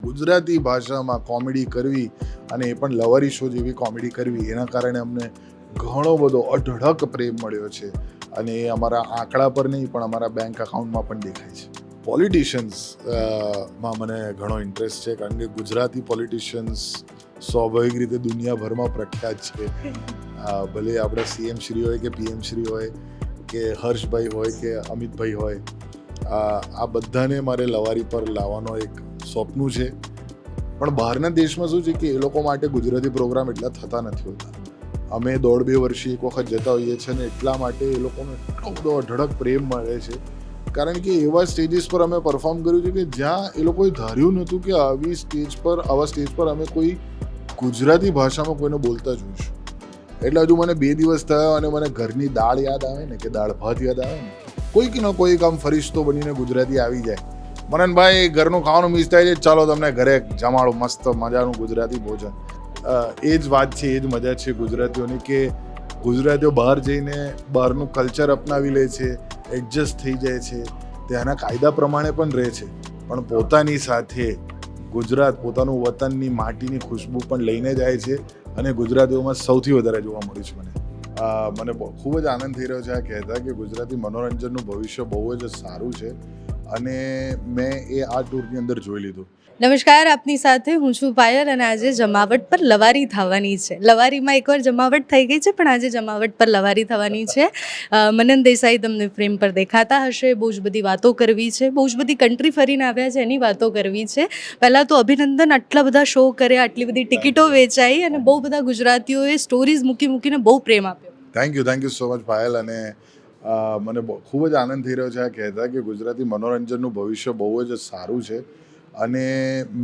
ગુજરાતી ભાષામાં કોમેડી કરવી અને એ પણ લવારી શો જેવી કોમેડી કરવી, એના કારણે અમને ઘણો બધો અઢળક પ્રેમ મળ્યો છે અને એ અમારા આંકડા પર નહીં પણ અમારા બેંક અકાઉન્ટમાં પણ દેખાય છે. પોલિટિશિયન્સ માં મને ઘણો ઇન્ટરેસ્ટ છે, કારણ કે ગુજરાતી પોલિટિશિયન્સ સ્વાભાવિક રીતે દુનિયાભરમાં પ્રખ્યાત છે. ભલે આપણે સીએમ શ્રી હોય કે પીએમ શ્રી હોય કે હર્ષભાઈ હોય કે અમિતભાઈ હોય, આ બધાને મારે લવારી પર લાવવાનો એક સ્વપ્ન છે. પણ બહારના દેશમાં શું છે કે એ લોકો માટે ગુજરાતી પ્રોગ્રામ એટલા થતા નથી હોતા. અમે 1.5-2 વર્ષે એક વખત જતા હોઈએ છીએ અને એટલા માટે એ લોકોને એટલો બધો અઢળક પ્રેમ મળે છે, કારણ કે એવા સ્ટેજીસ પર અમે પરફોર્મ કર્યું છે કે જ્યાં એ લોકોએ ધાર્યું નહોતું કે આવા સ્ટેજ પર અમે કોઈ ગુજરાતી ભાષામાં કોઈને બોલતા જોઈશું. એટલે હજુ મને 2 દિવસ થયા અને મને ઘરની દાળ યાદ આવે ને કે દાળ ભાત યાદ આવે ને, કોઈક ન કોઈક આમ ફરિશ્તો બનીને ગુજરાતી આવી જાય, મનનભાઈ ઘરનું ખાવાનું મિસ થાય છે, ચાલો તમને ઘરે જમાડો મસ્ત મજાનું ગુજરાતી ભોજન. એ જ વાત છે, એ જ મજા છે ગુજરાતીઓની, કે ગુજરાતીઓ બહાર જઈને બહારનું કલ્ચર અપનાવી લે છે, એડજસ્ટ થઈ જાય છે, ત્યાંના કાયદા પ્રમાણે પણ રહે છે, પણ પોતાની સાથે ગુજરાત, પોતાનું વતનની માટીની ખુશ્બુ પણ લઈને જાય છે. અને ગુજરાતીઓમાં સૌથી વધારે જોવા મળ્યું છે મને ખૂબ જ આનંદ થઈ રહ્યો છે આ કહેતા કે ગુજરાતી મનોરંજનનું ભવિષ્ય બહુ જ સારું છે અને મેં એ આ ટૂરની અંદર જોઈ લીધું. નમસ્કાર, આપની સાથે હું છું પાયલ અને આજે જમાવટ પર લવારી થવાની છે. લવારીમાં એકવાર જમાવટ થઈ ગઈ છે, પણ આજે જમાવટ પર લવારી થવાની છે. મનન દેસાઈ તમને ફ્રેમ પર દેખાતા હશે. બહુ જ બધી વાતો કરવી છે, બહુ જ બધી કન્ટ્રી ફરીને આવ્યા છે એની વાતો કરવી છે. પહેલાં તો અભિનંદન, આટલા બધા શો કર્યા, આટલી બધી ટિકિટો વેચાઈ અને બહુ બધા ગુજરાતીઓએ સ્ટોરીઝ મૂકીને બહુ પ્રેમ આપ્યો. Thank you so much Payal. અને મને ખૂબ જ આનંદ થઈ રહ્યો છે આ કહેતા કે ગુજરાતી મનોરંજનનું ભવિષ્ય બહુ જ સારું છે અને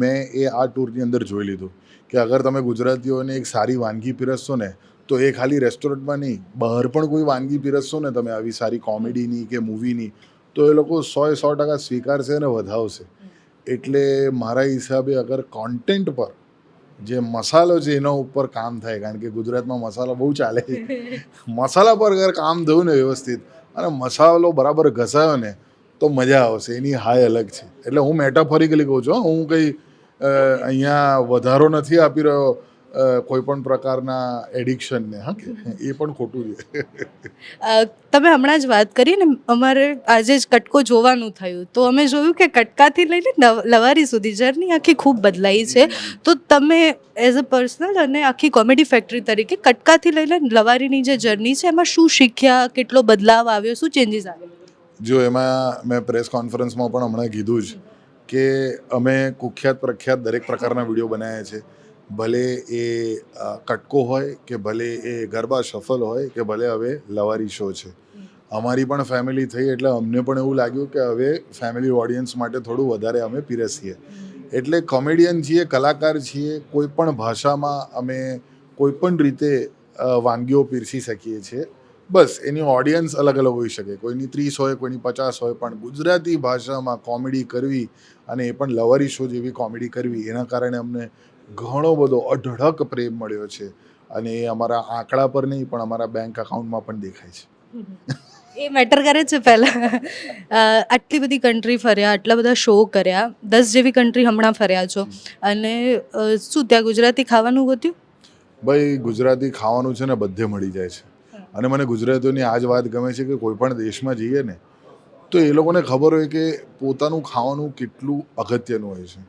મેં એ આ ટૂરની અંદર જોઈ લીધું કે અગર તમે ગુજરાતીઓને એક સારી વાનગી પીરસશો ને, તો એ ખાલી રેસ્ટોરન્ટમાં નહીં, બહાર પણ કોઈ વાનગી પીરસશો ને તમે આવી સારી કોમેડીની કે મૂવીની, તો એ લોકો 100% સ્વીકારશે અને વધાવશે. એટલે મારા હિસાબે અગર કોન્ટેન્ટ પર જે મસાલો છે એના ઉપર કામ થાય, કારણ કે ગુજરાતમાં મસાલા બહુ ચાલે છે, મસાલા પર અગર કામ થયું ને વ્યવસ્થિત અને મસાલો બરાબર ઘસાયો ને, તો મજા આવશે. એની હાય અલગ છે. એટલે હું મેટાફોરિકલી કહું છું, હું કંઈ અહીંયા વધારો નથી આપી રહ્યો કોઈ પણ પ્રકારના એડિક્શનને. હા, કે એ પણ ખોટું છે. તમે હમણાં જ વાત કરી ને, અમારે આજે જ કટકો જોવાનું થયું, તો અમે જોયું કે કટકાથી લઈને લવારી સુધી જર્ની આખી ખૂબ બદલાઈ છે. તો તમે એઝ અ પર્સનલ અને આખી કોમેડી ફેક્ટરી તરીકે કટકાથી લઈને લવારીની જે જર્ની છે એમાં શું શીખ્યા, કેટલો બદલાવ આવ્યો, શું ચેન્જીસ આવ્યા? જો એમાં મેં પ્રેસ કોન્ફરન્સમાં પણ હમણાં કીધું જ કે અમે કુખ્યાત પ્રખ્યાત દરેક પ્રકારના વિડીયો બનાવ્યા છે. ભલે એ કટકો હોય કે ભલે એ ગરબા સફલ હોય કે ભલે હવે લવારી શો છે. અમારી પણ ફેમિલી થઈ એટલે અમને પણ એવું લાગ્યું કે હવે ફેમિલી ઓડિયન્સ માટે થોડું વધારે અમે પીરસીએ. એટલે કોમેડિયન છીએ, કલાકાર છીએ, કોઈ પણ ભાષામાં અમે કોઈ પણ રીતે વાનગીઓ પીરસી શકીએ છીએ. બસ એની ઓડિયન્સ અલગ અલગ હોઈ શકે, કોઈની 30 હોય, કોઈની 50 હોય, પણ ગુજરાતી ભાષામાં કોમેડી કરવી અને એ પણ લવારી શો જેવી કોમેડી કરવી, એના કારણે અમને ઘણો બધો અઢળક પ્રેમ મળ્યો છે અને એ અમારા આંકડા પર નહીં પણ અમારા બેંક અકાઉન્ટમાં પણ દેખાય છે. એ મેટર કરે છે. પહેલાં આટલી બધી કન્ટ્રી ફર્યા, આટલા બધા શો કર્યા, 10 જેવી કન્ટ્રી હમણાં ફર્યા છો, અને શું ત્યાં ગુજરાતી ખાવાનું ગોત્યું? ભાઈ, ગુજરાતી ખાવાનું છે ને બધે મળી જાય છે અને મને ગુજરાતીઓની આ જ વાત ગમે છે કે કોઈ પણ દેશમાં જઈએ ને તો એ લોકોને ખબર હોય કે પોતાનું ખાવાનું કેટલું અગત્યનું હોય છે.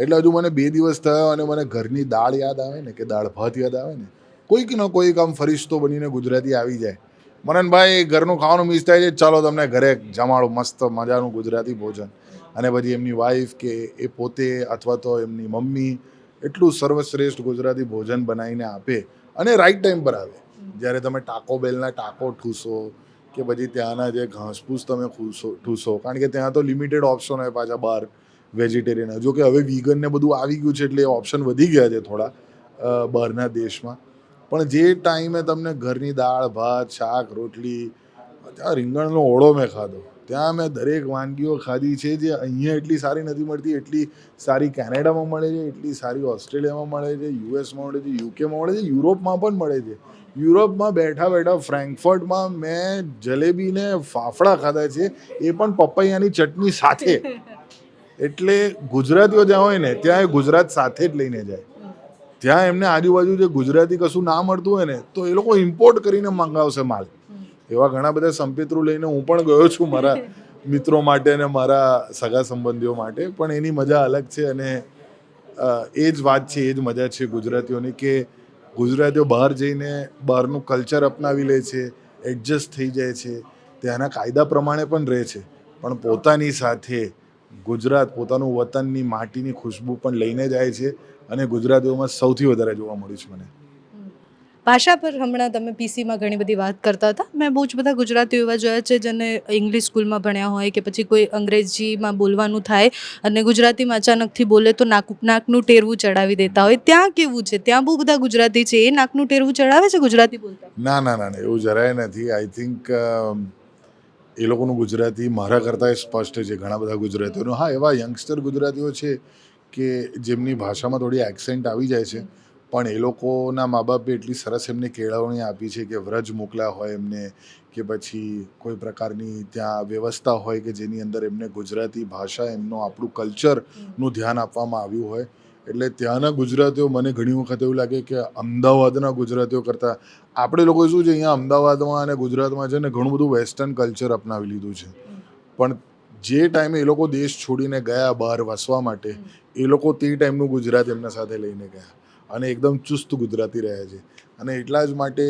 એટલે હજુ મને 2 દિવસ થયા અને મને ઘરની દાળ યાદ આવે ને કે દાળ ભાત યાદ આવે ને, કોઈક ન કોઈક આમ ફરિશ્તો બનીને ગુજરાતી આવી જાય, મનનભાઈ ઘરનું ખાવાનું મિસ થાય છે, ચાલો તમને ઘરે જમાડો મસ્ત મજાનું ગુજરાતી ભોજન. અને પછી એમની વાઈફ કે એ પોતે અથવા તો એમની મમ્મી એટલું સર્વશ્રેષ્ઠ ગુજરાતી ભોજન બનાવીને આપે અને રાઈટ ટાઈમ પર આવે. જ્યારે તમે ટાકો બેલના ટાકો ઠૂસો કે પછી ત્યાંના જે ઘાસપૂસ તમે ઠૂસો, કારણ કે ત્યાં તો લિમિટેડ ઓપ્શન હોય પાછા બહાર વેજીટેરિયન. જો કે હવે વીગન ને બધું આવી ગયું છે એટલે ઓપ્શન વધી ગયા છે થોડા બહારના દેશમાં, પણ જે ટાઈમે તમને ઘરની દાળ ભાત શાક રોટલી, ત્યાં રીંગણનો ઓળો મેં ખાધો, ત્યાં મેં દરેક વાનગીઓ ખાધી છે જે અહીંયા એટલી સારી નથી મળતી, એટલી સારી કેનેડામાં મળે છે, એટલી સારી ઓસ્ટ્રેલિયામાં મળે છે, યુએસમાં મળે છે, યુકેમાં મળે છે, યુરોપમાં પણ મળે છે. યુરોપમાં બેઠા બેઠા ફ્રેન્કફર્ટમાં મેં જલેબીને ફાફડા ખાધા છે, એ પણ પપૈયાની ચટણી સાથે. એટલે ગુજરાતીઓ જ્યાં હોય ને ત્યાં એ ગુજરાત સાથે જ લઈને જાય. ત્યાં એમને આજુબાજુ જે ગુજરાતી કશું ના મળતું હોય ને તો એ લોકો ઇમ્પોર્ટ કરીને મંગાવશે માલ. એવા ઘણા બધા સંપિતૃ લઈને હું પણ ગયો છું મારા મિત્રો માટે ને મારા સગા સંબંધીઓ માટે, પણ એની મજા અલગ છે. અને એ જ વાત છે, એ જ મજા છે ગુજરાતીઓની, કે ગુજરાતીઓ બહાર જઈને બહારનું કલ્ચર અપનાવી લે છે, એડજસ્ટ થઈ જાય છે, ત્યાંના કાયદા પ્રમાણે પણ રહે છે, પણ પોતાની સાથે ગુજરાત પોતાનું વતનની માટીની ખુશ્બુ પણ લઈને જાય છે. અને ગુજરાતીઓમાં સૌથી વધારે જોવા મળ્યું છે મને. ભાષા પર હમણાં તમે પીસીમાં ઘણી બધી વાત કરતા હતા. મેં બહુ જ બધા ગુજરાતીઓ એવા જોયા છે જેને ઇંગ્લિશ સ્કૂલમાં ભણ્યા હોય કે પછી કોઈ અંગ્રેજીમાં બોલવાનું થાય અને ગુજરાતીમાં અચાનકથી બોલે તો નાકનું ટેરવું ચડાવી દેતા હોય. ત્યાં કેવું છે? ત્યાં બહુ બધા ગુજરાતી છે, એ નાકનું ટેરવું ચડાવે છે ગુજરાતી બોલતા? ના ના ના ના, એવું જરાય નથી. આઈ થિંક એ લોકોનું ગુજરાતી મારા કરતાં સ્પષ્ટ છે ઘણા બધા ગુજરાતીઓનું. હા, એવા યંગસ્ટર ગુજરાતીઓ છે કે જેમની ભાષામાં થોડી એક્સેન્ટ આવી જાય છે, પણ એ લોકોના મા બાપે એટલી સરસ એમને કેળવણી આપી છે કે વ્રજ મોકલ્યા હોય એમને, કે પછી કોઈ પ્રકારની ત્યાં વ્યવસ્થા હોય કે જેની અંદર એમને ગુજરાતી ભાષા, એમનું આપણું કલ્ચરનું ધ્યાન આપવામાં આવ્યું હોય. એટલે ત્યાંના ગુજરાતીઓ, મને ઘણી વખત એવું લાગે કે અમદાવાદના ગુજરાતીઓ કરતાં આપણે લોકો શું છે અહીંયા અમદાવાદમાં અને ગુજરાતમાં છે ને ઘણું બધું વેસ્ટર્ન કલ્ચર અપનાવી લીધું છે, પણ જે ટાઈમે એ લોકો દેશ છોડીને ગયા બહાર વસવા માટે, એ લોકો તે ટાઈમનું ગુજરાત એમના સાથે લઈને ગયા અને એકદમ ચુસ્ત ગુજરાતી રહે છે. અને એટલા જ માટે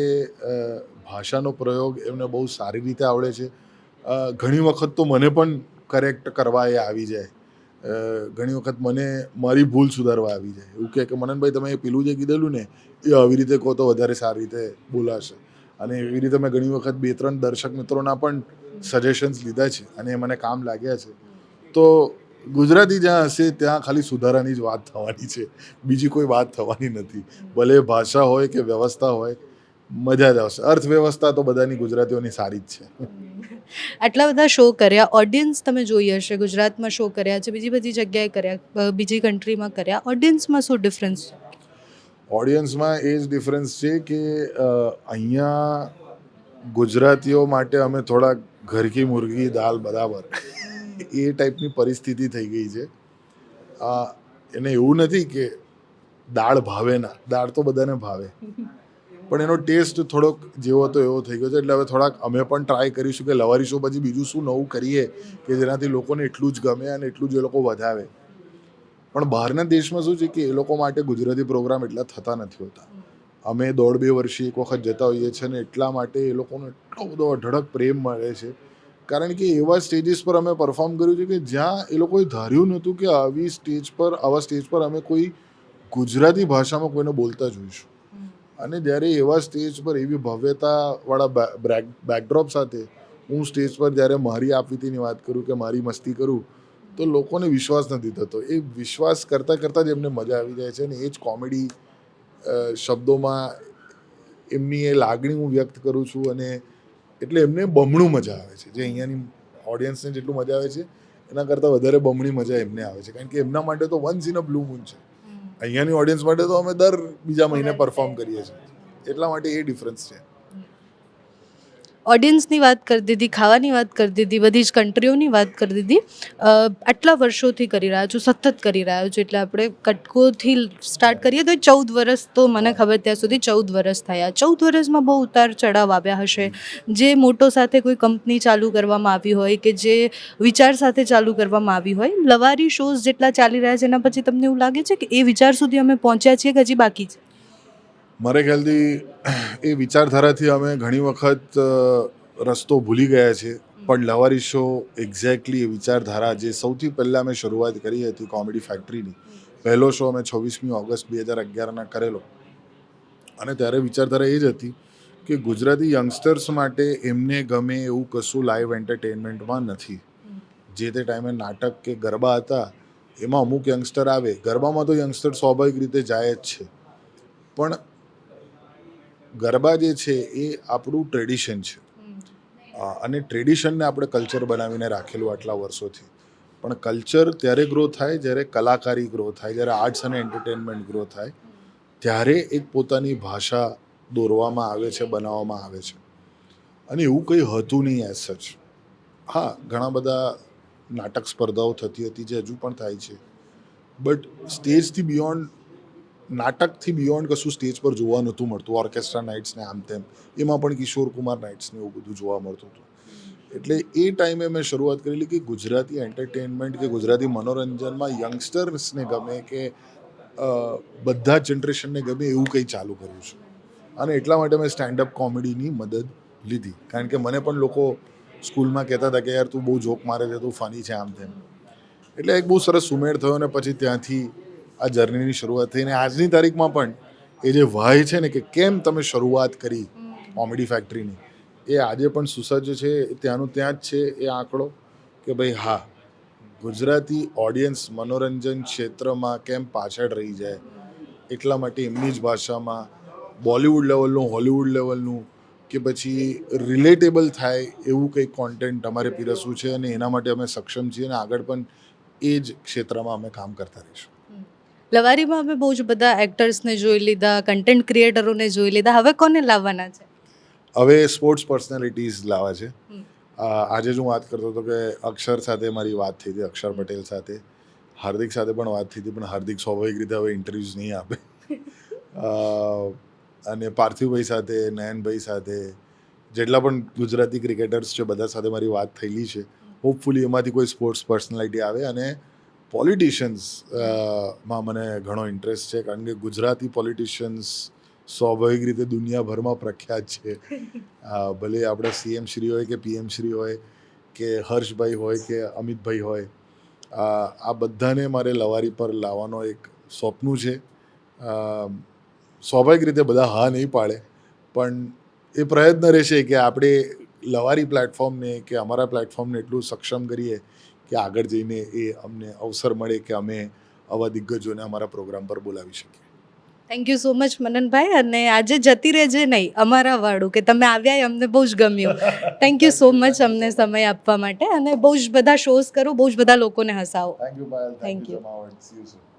ભાષાનો પ્રયોગ એમને બહુ સારી રીતે આવડે છે. ઘણી વખત તો મને પણ કરેક્ટ કરવા એ આવી જાય. ઘણી વખત મને મારી ભૂલ સુધારવા આવી જાય. એવું કહે કે મનનભાઈ તમે પેલું જે કીધેલું ને એ આવી રીતે કહો તો વધારે સારી રીતે બોલાશે. અને એવી રીતે મેં ઘણી વખત 2-3 દર્શક મિત્રોના પણ સજેશન્સ લીધા છે અને એ મને કામ લાગ્યા છે. તો ગુજરાતી જ્યાં હશે ત્યાં ખાલી સુધારાની જ વાત થવાની છે, બીજી કોઈ વાત થવાની નથી. ભલે ભાષા હોય કે વ્યવસ્થા હોય, મજા જ આવશે. અર્થવ્યવસ્થા તો બધાની ગુજરાતીઓની સારી જ છે. આટલા બધા શો કર્યા, ઓડિયન્સ તમે જોઈ હશે, ગુજરાતમાં શો કર્યા છે, બીજી બધી જગ્યાએ કર્યા, બીજી કન્ટ્રીમાં કર્યા, ઓડિયન્સમાં શું ડિફરન્સ છે? ઓડિયન્સમાં એ જ ડિફરન્સ છે કે અહીંયા ગુજરાતીઓ માટે અમે થોડા ઘર કી મુર્ગી દાલ બરાબર એ ટાઈપની પરિસ્થિતિ થઈ ગઈ છે. એને એવું નથી કે દાળ ભાવે ના, દાળ તો બધાને ભાવે, પણ એનો ટેસ્ટ થોડોક જેવો તો એવો થઈ ગયો છે. એટલે હવે થોડાક અમે પણ ટ્રાય કરીશું કે લવારી શો પછી બીજું શું નવું કરીએ કે જેનાથી લોકોને એટલું જ ગમે અને એટલું જ એ લોકો વધાવે. પણ બહારના દેશમાં શું છે કે એ લોકો માટે ગુજરાતી પ્રોગ્રામ એટલા થતા નથી હોતા. અમે 1.5-2 વર્ષે એક વખત જતા હોઈએ છીએ અને એટલા માટે એ લોકોનો એટલો બધો અઢળક પ્રેમ મળે છે, કારણ કે એવા સ્ટેજીસ પર અમે પરફોર્મ કર્યું છે કે જ્યાં એ લોકોએ ધાર્યું નહોતું કે આવા સ્ટેજ પર અમે કોઈ ગુજરાતી ભાષામાં કોઈને બોલતા જોઈશું. અને જ્યારે એવા સ્ટેજ પર એવી ભવ્યતાવાળા બેકડ્રોપ સાથે હું સ્ટેજ પર જ્યારે મારી આપવીતીની વાત કરું કે મારી મસ્તી કરું તો લોકોને વિશ્વાસ નથી થતો. એ વિશ્વાસ કરતાં કરતાં જ એમને મજા આવી જાય છે. અને એ જ કોમેડી શબ્દોમાં એમની એ લાગણી હું વ્યક્ત કરું છું, અને એટલે એમને બમણું મજા આવે છે. જે અહીંયાની ઓડિયન્સને જેટલું મજા આવે છે એના કરતાં વધારે બમણી મજા એમને આવે છે, કારણ કે એમના માટે તો once in a blue moon છે. અહીંયાની ઓડિયન્સ માટે તો અમે દર બીજા મહિને પરફોર્મ કરીએ છીએ. એટલા માટે એ ડિફરન્સ છે. ઓડિયન્સની વાત કરી દીધી, ખાવાની વાત કરી દીધી, બધી જ કન્ટ્રીઓની વાત કરી દીધી. આટલા વર્ષોથી કરી રહ્યા છો, સતત કરી રહ્યા છો, એટલે આપણે કટકોથી સ્ટાર્ટ કરીએ તો 14 વર્ષ, તો મને ખબર ત્યાં સુધી 14 વર્ષ થયા. 14 વર્ષમાં બહુ ઉતાર ચઢાવ આવ્યા હશે. જે મોટો સાથે કોઈ કંપની ચાલુ કરવામાં આવી હોય કે જે વિચાર સાથે ચાલુ કરવામાં આવી હોય, લવારી શોઝ જેટલા ચાલી રહ્યા છે એના પછી તમને એવું લાગે છે કે એ વિચાર સુધી અમે પહોંચ્યા છીએ કે હજી બાકી છે? મારે ખ્યાલથી એ વિચારધારાથી અમે ઘણી વખત રસ્તો ભૂલી ગયા છે. પણ લવારી શો એક્ઝેક્ટલી એ વિચારધારા જે સૌથી પહેલાં મેં શરૂઆત કરી હતી કોમેડી ફેક્ટરીની, પહેલો શો અમે 26મી ઓગસ્ટ 2011ના કરેલો. અને ત્યારે વિચારધારા એ જ હતી કે ગુજરાતી યંગસ્ટર્સ માટે એમને ગમે એવું કશું લાઈવ એન્ટરટેનમેન્ટમાં નથી. જે તે ટાઈમે નાટક કે ગરબા હતા એમાં અમુક યંગસ્ટર આવે, ગરબામાં તો યંગસ્ટર સ્વાભાવિક રીતે જાય જ છે, પણ ગરબા જે છે એ આપણું ટ્રેડિશન છે, અને ટ્રેડિશનને આપણે કલ્ચર બનાવીને રાખેલું આટલા વર્ષોથી. પણ કલ્ચર ત્યારે ગ્રો થાય જ્યારે કલાકારી ગ્રો થાય, જ્યારે આર્ટ્સ અને એન્ટરટેનમેન્ટ ગ્રો થાય, ત્યારે એક પોતાની ભાષા દોરવામાં આવે છે, બનાવવામાં આવે છે. અને એવું કંઈ હતું નહીં એઝ સચ. હા, ઘણા બધા નાટક સ્પર્ધાઓ થતી હતી જે હજુ પણ થાય છે, બટ સ્ટેજથી બિયોન્ડ, નાટકથી બિયોન્ડ કશું સ્ટેજ પર જોવા નહોતું મળતું. ઓર્કેસ્ટ્રા નાઇટ્સ ને આમ તેમ, એમાં પણ કિશોર કુમાર નાઇટ્સ ને એવું બધું જોવા મળતું હતું. એટલે એ ટાઈમે મેં શરૂઆત કરેલી કે ગુજરાતી એન્ટરટેનમેન્ટ કે ગુજરાતી મનોરંજનમાં યંગસ્ટર્સને ગમે કે બધા જ જનરેશનને ગમે એવું કંઈ ચાલુ કર્યું છે. અને એટલા માટે મેં સ્ટેન્ડઅપ કોમેડીની મદદ લીધી, કારણ કે મને પણ લોકો સ્કૂલમાં કહેતા હતા કે યાર તું બહુ જોક મારે છે, તું ફની છે, આમ તેમ. એટલે એક બહુ સરસ સુમેળ થયો અને પછી ત્યાંથી આ જર્નીની શરૂઆત થઈ. અને આજની તારીખમાં પણ એ જે વાય છે ને કે કેમ તમે શરૂઆત કરી કોમેડી ફેક્ટરીની, એ આજે પણ સુસજ્જ છે. ત્યાંનું ત્યાં જ છે એ આંકડો કે ભાઈ હા, ગુજરાતી ઓડિયન્સ મનોરંજન ક્ષેત્રમાં કેમ પાછળ રહી જાય, એટલા માટે એમની જ ભાષામાં બોલિવૂડ લેવલનું, હોલિવૂડ લેવલનું કે પછી રિલેટેબલ થાય એવું કંઈક કોન્ટેન્ટ અમારે પીરસવું છે. અને એના માટે અમે સક્ષમ છીએ અને આગળ પણ એ જ ક્ષેત્રમાં અમે કામ કરતા રહીશું. લવારીમાં અમે બહુ જ બધા એક્ટર્સને જોઈ લીધા, કન્ટેન્ટ ક્રિએટરોને જોઈ લીધા, હવે કોને લાવવાના છે? હવે સ્પોર્ટ્સ પર્સનાલિટીઝ લાવવા છે. આજે જ હું વાત કરતો હતો કે અક્ષર સાથે મારી વાત થઈ હતી, અક્ષર પટેલ સાથે, હાર્દિક સાથે પણ વાત થઈ હતી, પણ હાર્દિક સ્વાભાવિક રીતે હવે ઇન્ટરવ્યૂઝ નહીં આપે. અને પાર્થિવભાઈ સાથે, નયનભાઈ સાથે, જેટલા પણ ગુજરાતી ક્રિકેટર્સ છે બધા સાથે મારી વાત થયેલી છે. હોપફુલી એમાંથી કોઈ સ્પોર્ટ્સ પર્સનાલિટી આવે. અને પોલિટિશિયન્સ માં મને ઘણો ઇન્ટરેસ્ટ છે, કારણ કે ગુજરાતી પોલિટિશિયન્સ સ્વાભાવિક રીતે દુનિયાભરમાં પ્રખ્યાત છે. ભલે આપણા સીએમ શ્રી હોય કે પીએમ શ્રી હોય કે હર્ષભાઈ હોય કે અમિતભાઈ હોય, આ બધાને મારે લવારી પર લાવવાનો એક સ્વપ્ન છે. સ્વાભાવિક રીતે બધા હા નહીં પાડે, પણ એ પ્રયત્ન રહેશે કે આપણે લવારી પ્લેટફોર્મને કે અમારા પ્લેટફોર્મને એટલું સક્ષમ કરીએ કે આગળ જઈને એ અમને અવસર મળે કે અમે આવા દિગ્ગજોને અમારા પ્રોગ્રામ પર બોલાવી શકીએ. Thank you so much Mananbhai. અને આજે જતી રહેજે નહીં, અમારા વાળું કે તમે આવ્યા એ અમને બહુ જ ગમ્યું. થેન્ક યુ સો મચ અમને સમય આપવા માટે, અને બહુ જ બધા શોઝ કરો, બહુ જ બધા લોકોને હસાવો. Thank you Payal, Thank you. જમાવટ. See you soon.